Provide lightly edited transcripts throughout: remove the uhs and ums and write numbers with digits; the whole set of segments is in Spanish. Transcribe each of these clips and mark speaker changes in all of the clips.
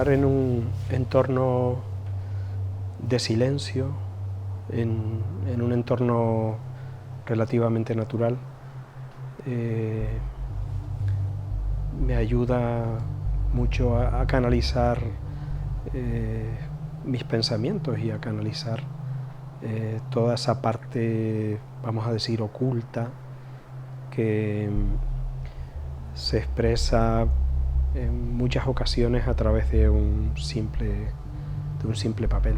Speaker 1: estar en un entorno de silencio, en un entorno relativamente natural, me ayuda mucho a canalizar mis pensamientos y a canalizar toda esa parte, vamos a decir, oculta que se expresa en muchas ocasiones a través de un simple papel.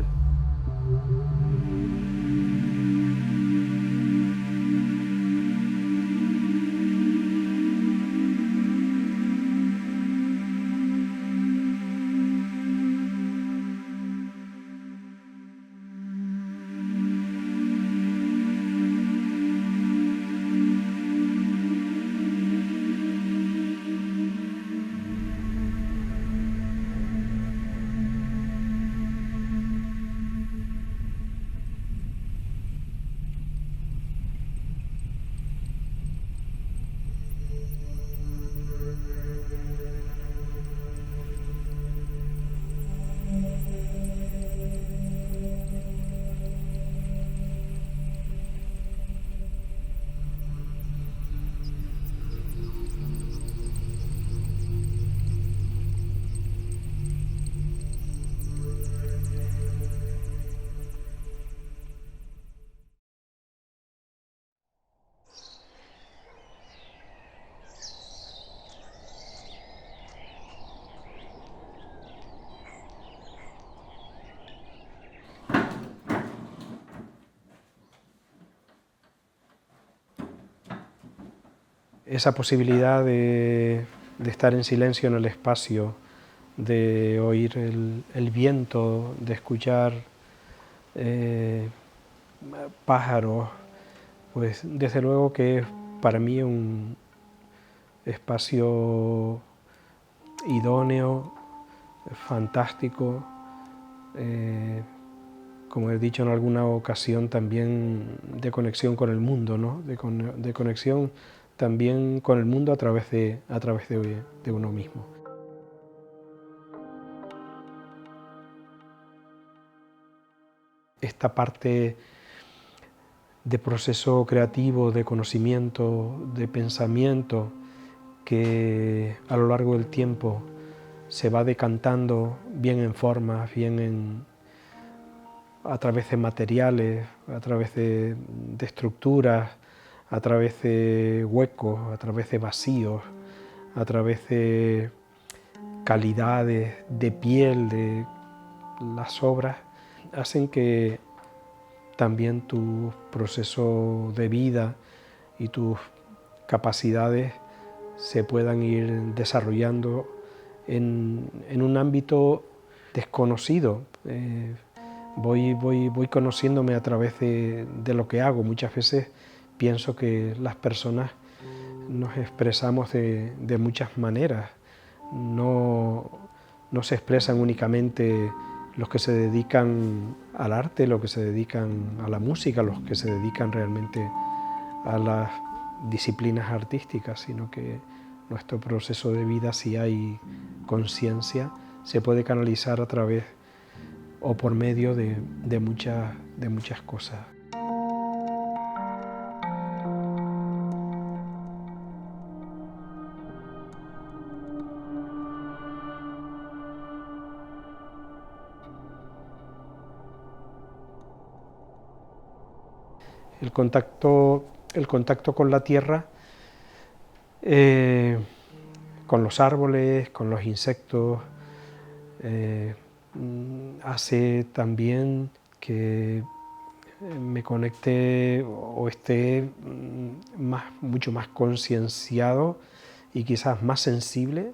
Speaker 1: Esa posibilidad de estar en silencio en el espacio, de oír el viento, de escuchar pájaros, pues desde luego que es para mí un espacio idóneo, fantástico, como he dicho en alguna ocasión, también de conexión con el mundo, ¿no? de conexión también con el mundo a través de uno mismo. Esta parte de proceso creativo, de conocimiento, de pensamiento, que a lo largo del tiempo se va decantando bien en formas, a través de materiales, a través de estructuras, a través de huecos, a través de vacíos, a través de calidades de piel de las obras, hacen que también tu proceso de vida y tus capacidades se puedan ir desarrollando en un ámbito desconocido. Voy conociéndome a través de lo que hago. Muchas veces pienso que las personas nos expresamos de muchas maneras. No se expresan únicamente los que se dedican al arte, los que se dedican a la música, los que se dedican realmente a las disciplinas artísticas, sino que nuestro proceso de vida, si hay conciencia, se puede canalizar a través o por medio de muchas cosas. El contacto con la tierra, con los árboles, con los insectos, hace también que me conecte o esté mucho más concienciado y quizás más sensible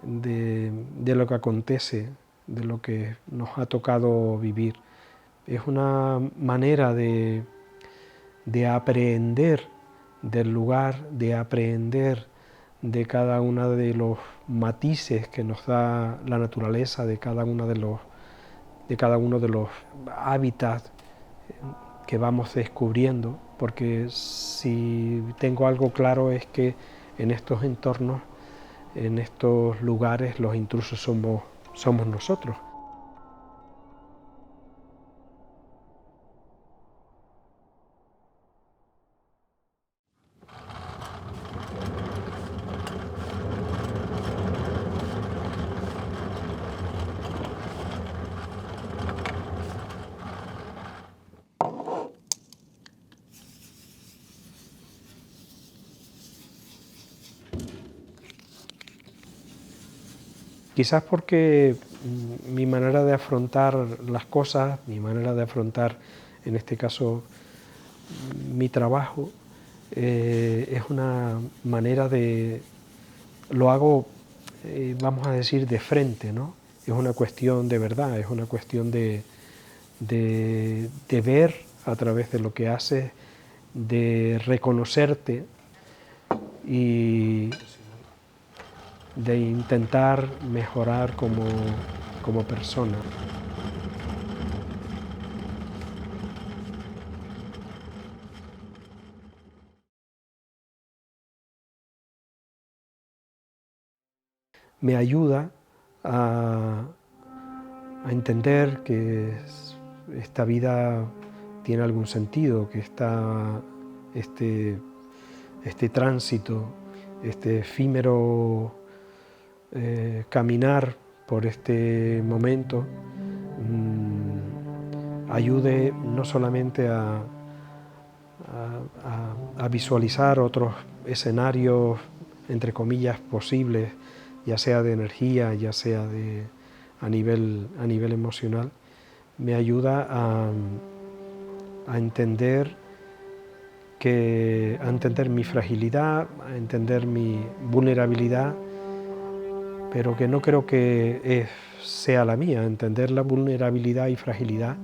Speaker 1: de lo que acontece, de lo que nos ha tocado vivir. Es una manera de aprehender del lugar, de aprehender de cada uno de los matices que nos da la naturaleza, de cada uno de los hábitats que vamos descubriendo, porque si tengo algo claro es que en estos entornos, en estos lugares, los intrusos somos somos nosotros. Quizás porque mi manera de afrontar las cosas, mi manera de afrontar, en este caso, mi trabajo, es una manera de, lo hago, vamos a decir, de frente, ¿no? Es una cuestión de verdad, es una cuestión de ver a través de lo que haces, de reconocerte y de intentar mejorar como persona. Me ayuda a, a entender que esta vida tiene algún sentido, que este, este tránsito, este efímero caminar por este momento, ayude no solamente a visualizar otros escenarios, entre comillas, posibles, ya sea de energía, ya sea a nivel emocional, me ayuda a entender a entender mi fragilidad, a entender mi vulnerabilidad, pero que no creo que sea la mía, entender la vulnerabilidad y fragilidad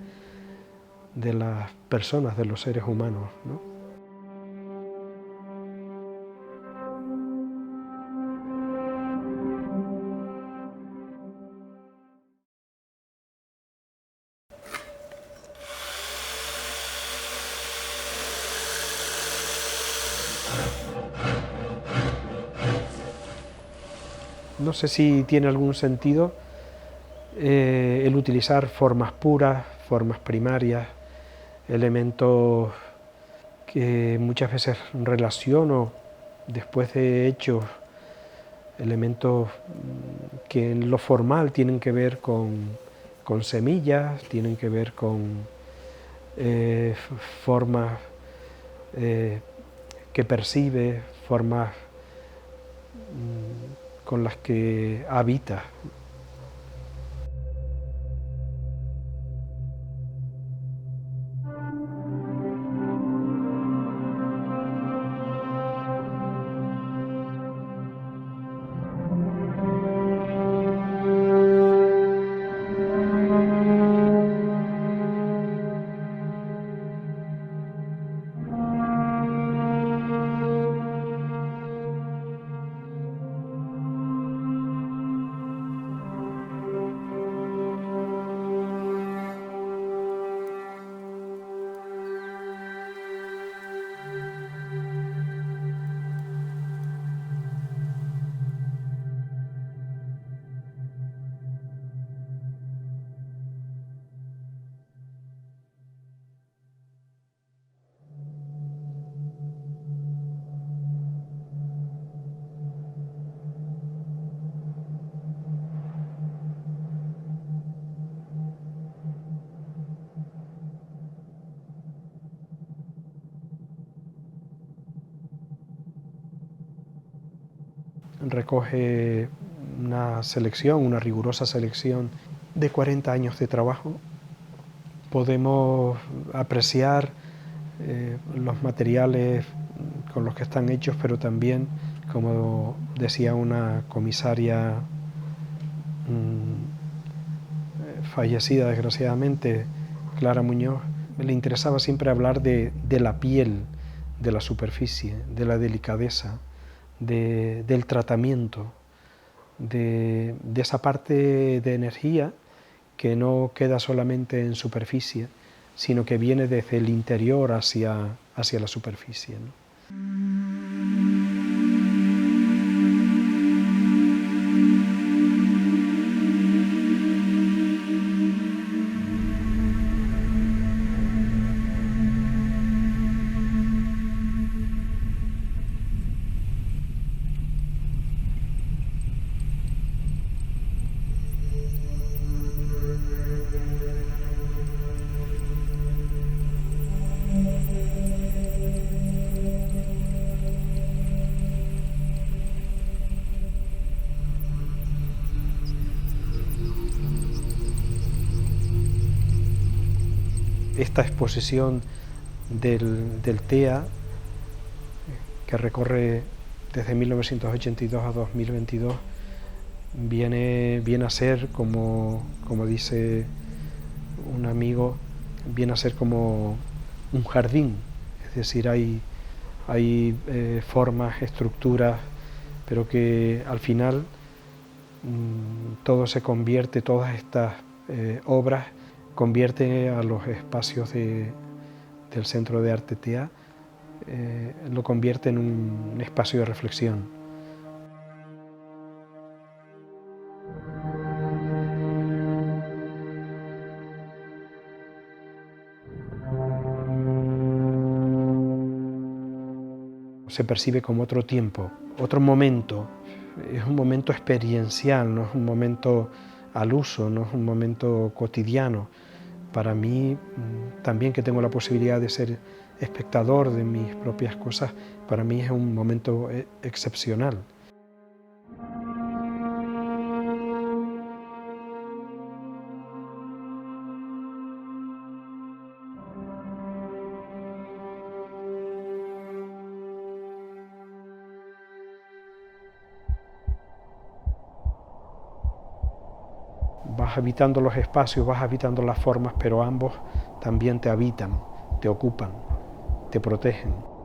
Speaker 1: de las personas, de los seres humanos, ¿no? No sé si tiene algún sentido el utilizar formas puras, formas primarias, elementos que muchas veces relaciono después de hechos, elementos que en lo formal tienen que ver con semillas, tienen que ver con formas que percibe, formas con las que habita. Recoge una selección, una rigurosa selección de 40 años de trabajo. Podemos apreciar los materiales con los que están hechos, pero también, como decía una comisaria fallecida desgraciadamente, Clara Muñoz, le interesaba siempre hablar de la piel, de la superficie, de la delicadeza, del tratamiento, de esa parte de energía que no queda solamente en superficie, sino que viene desde el interior hacia la superficie, ¿no? Esta exposición del TEA, que recorre desde 1982 a 2022, viene a ser, como dice un amigo, viene a ser como un jardín. Es decir, hay formas, estructuras, pero que al final todo se convierte, todas estas obras convierte a los espacios del Centro de Arte TEA, lo convierte en un espacio de reflexión. Se percibe como otro tiempo, otro momento. Es un momento experiencial, no es un momento al uso, no es un momento cotidiano. Para mí, también que tengo la posibilidad de ser espectador de mis propias cosas, para mí es un momento excepcional. Vas habitando los espacios, vas habitando las formas, pero ambos también te habitan, te ocupan, te protegen.